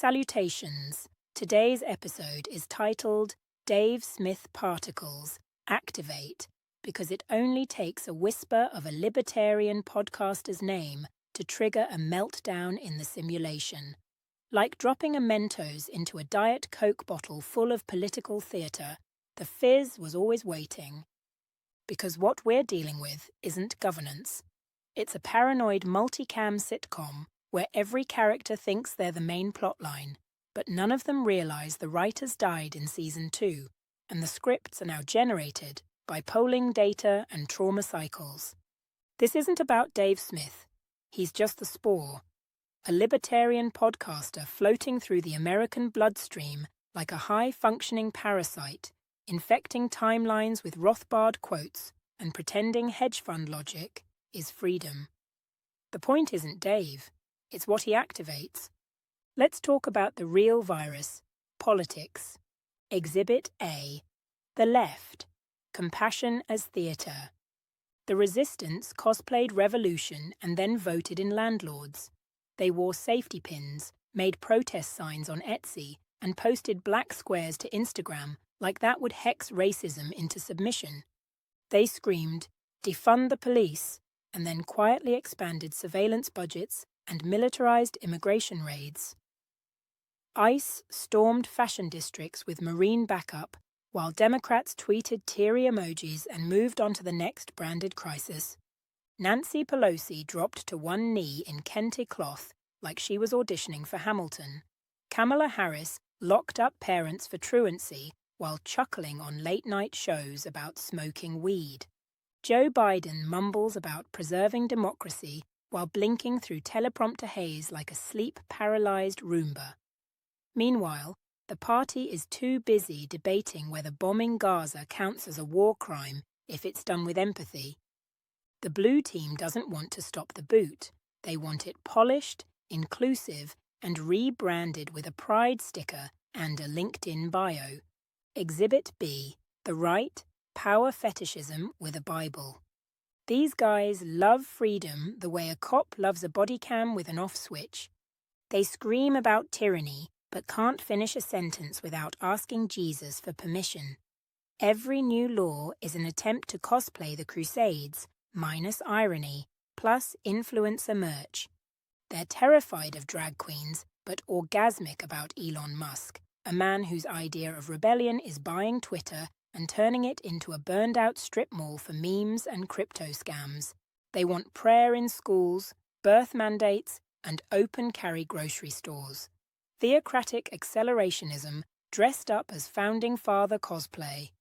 Salutations. Today's episode is titled Dave Smith Particles Activate because it only takes a whisper of a libertarian podcaster's name to trigger a meltdown in the simulation. Like dropping a Mentos into a Diet Coke bottle full of political theatre, the fizz was always waiting. Because what we're dealing with isn't governance. It's a paranoid multicam sitcom where every character thinks they're the main plotline, but none of them realise the writers died in Season 2, and the scripts are now generated by polling data and trauma cycles. This isn't about Dave Smith. He's just the spore, a libertarian podcaster floating through the American bloodstream like a high-functioning parasite, infecting timelines with Rothbard quotes and pretending hedge fund logic is freedom. The point isn't Dave. It's what he activates. Let's talk about the real virus, politics. Exhibit A. The left. Compassion as theatre. The resistance cosplayed revolution and then voted in landlords. They wore safety pins, made protest signs on Etsy, and posted black squares to Instagram like that would hex racism into submission. They screamed, "Defund the police," and then quietly expanded surveillance budgets and militarized immigration raids. ICE stormed fashion districts with Marine backup, while Democrats tweeted teary emojis and moved on to the next branded crisis. Nancy Pelosi dropped to one knee in kente cloth like she was auditioning for Hamilton. Kamala Harris locked up parents for truancy while chuckling on late-night shows about smoking weed. Joe Biden mumbles about preserving democracy while blinking through teleprompter haze like a sleep-paralyzed Roomba. Meanwhile, the party is too busy debating whether bombing Gaza counts as a war crime if it's done with empathy. The blue team doesn't want to stop the boot. They want it polished, inclusive, and rebranded with a pride sticker and a LinkedIn bio. Exhibit B. The right. Power fetishism with a Bible. These guys love freedom the way a cop loves a body cam with an off switch. They scream about tyranny, but can't finish a sentence without asking Jesus for permission. Every new law is an attempt to cosplay the Crusades, minus irony, plus influencer merch. They're terrified of drag queens, but orgasmic about Elon Musk, a man whose idea of rebellion is buying Twitter and turning it into a burned-out strip mall for memes and crypto scams. They want prayer in schools, birth mandates, and open-carry grocery stores. Theocratic accelerationism dressed up as founding father cosplay.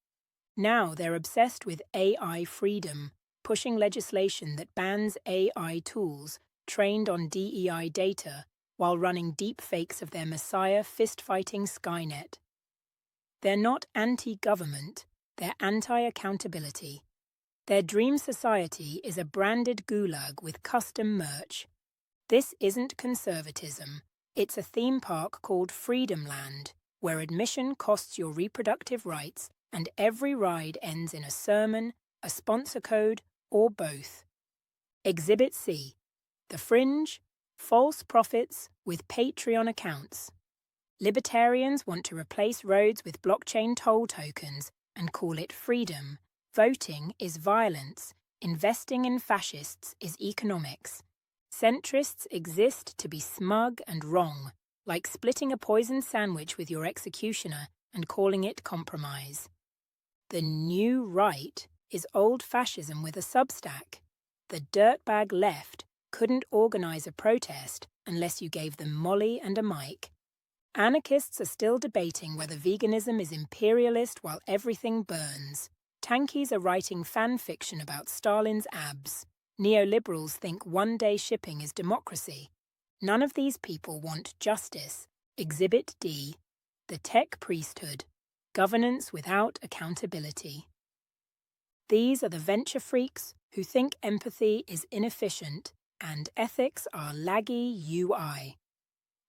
Now they're obsessed with AI freedom, pushing legislation that bans AI tools trained on DEI data while running deepfakes of their messiah fist-fighting Skynet. They're not anti-government, they're anti-accountability. Their dream society is a branded gulag with custom merch. This isn't conservatism. It's a theme park called Freedom Land, where admission costs your reproductive rights and every ride ends in a sermon, a sponsor code, or both. Exhibit C. The Fringe. False prophets with Patreon accounts. Libertarians want to replace roads with blockchain toll tokens and call it freedom. Voting is violence. Investing in fascists is economics. Centrists exist to be smug and wrong, like splitting a poisoned sandwich with your executioner and calling it compromise. The new right is old fascism with a substack. The dirtbag left couldn't organize a protest unless you gave them Molly and a mic. Anarchists are still debating whether veganism is imperialist while everything burns. Tankies are writing fan fiction about Stalin's abs. Neoliberals think one-day shipping is democracy. None of these people want justice. Exhibit D. The tech priesthood. Governance without accountability. These are the venture freaks who think empathy is inefficient and ethics are laggy UI.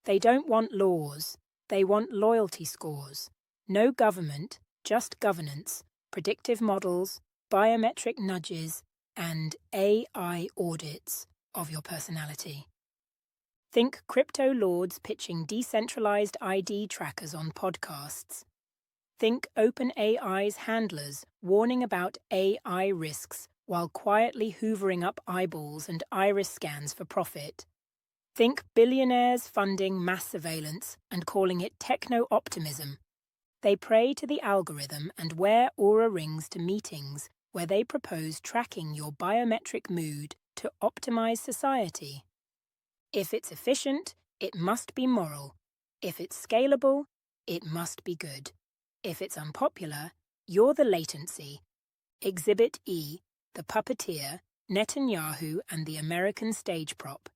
They don't want laws, they want loyalty scores. No government, just governance, predictive models, biometric nudges, and AI audits of your personality. Think crypto lords pitching decentralized ID trackers on podcasts. Think OpenAI's handlers warning about AI risks while quietly hoovering up eyeballs and iris scans for profit. Think billionaires funding mass surveillance and calling it techno-optimism. They pray to the algorithm and wear Aura rings to meetings where they propose tracking your biometric mood to optimize society. If it's efficient, it must be moral. If it's scalable, it must be good. If it's unpopular, you're the latency. Exhibit E, the puppeteer, Netanyahu and the American stage prop.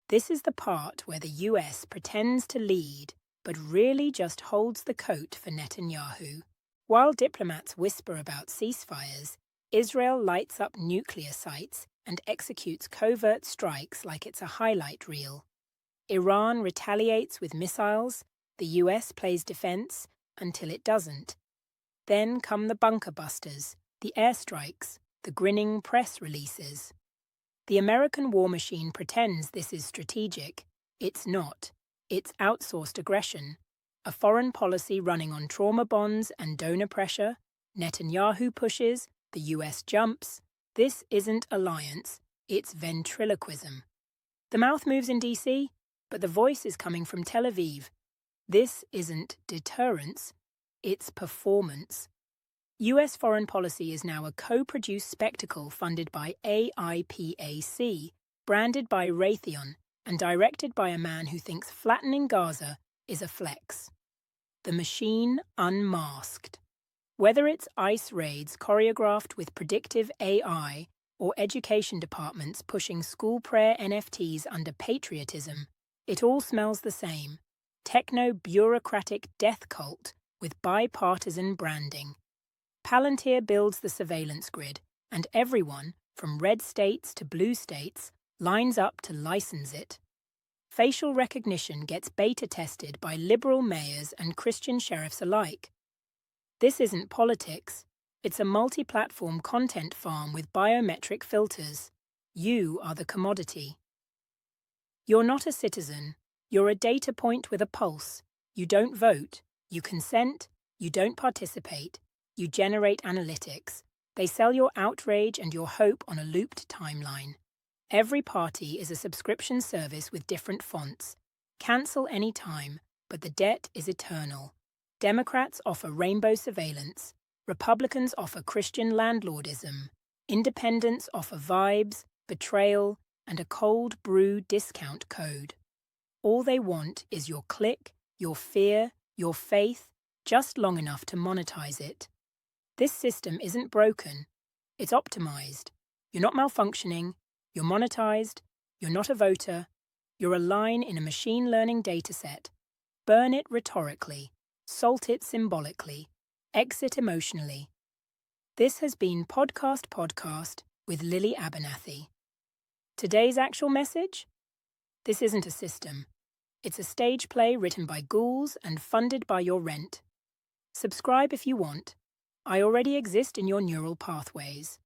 This is the part where the US pretends to lead, but really just holds the coat for Netanyahu. While diplomats whisper about ceasefires, Israel lights up nuclear sites and executes covert strikes like it's a highlight reel. Iran retaliates with missiles, the US plays defense until it doesn't. Then come the bunker busters, the airstrikes, the grinning press releases. The American war machine pretends this is strategic. It's not. It's outsourced aggression. A foreign policy running on trauma bonds and donor pressure. Netanyahu pushes, the US jumps. This isn't alliance, it's ventriloquism. The mouth moves in DC, but the voice is coming from Tel Aviv. This isn't deterrence, it's performance. US foreign policy is now a co-produced spectacle funded by AIPAC, branded by Raytheon, and directed by a man who thinks flattening Gaza is a flex. The machine unmasked. Whether it's ICE raids choreographed with predictive AI or education departments pushing school prayer NFTs under patriotism, it all smells the same. Techno-bureaucratic death cult with bipartisan branding. Palantir builds the surveillance grid, and everyone, from red states to blue states, lines up to license it. Facial recognition gets beta tested by liberal mayors and Christian sheriffs alike. This isn't politics. It's a multi-platform content farm with biometric filters. You are the commodity. You're not a citizen. You're a data point with a pulse. You don't vote. You consent. You don't participate. You generate analytics. They sell your outrage and your hope on a looped timeline. Every party is a subscription service with different fonts. Cancel any time, but the debt is eternal. Democrats offer rainbow surveillance. Republicans offer Christian landlordism. Independents offer vibes, betrayal, and a cold brew discount code. All they want is your click, your fear, your faith, just long enough to monetize it. This system isn't broken. It's optimized. You're not malfunctioning. You're monetized. You're not a voter. You're a line in a machine learning dataset. Burn it rhetorically. Salt it symbolically. Exit emotionally. This has been Podcast with Lily Abernathy. Today's actual message? This isn't a system. It's a stage play written by ghouls and funded by your rent. Subscribe if you want. I already exist in your neural pathways.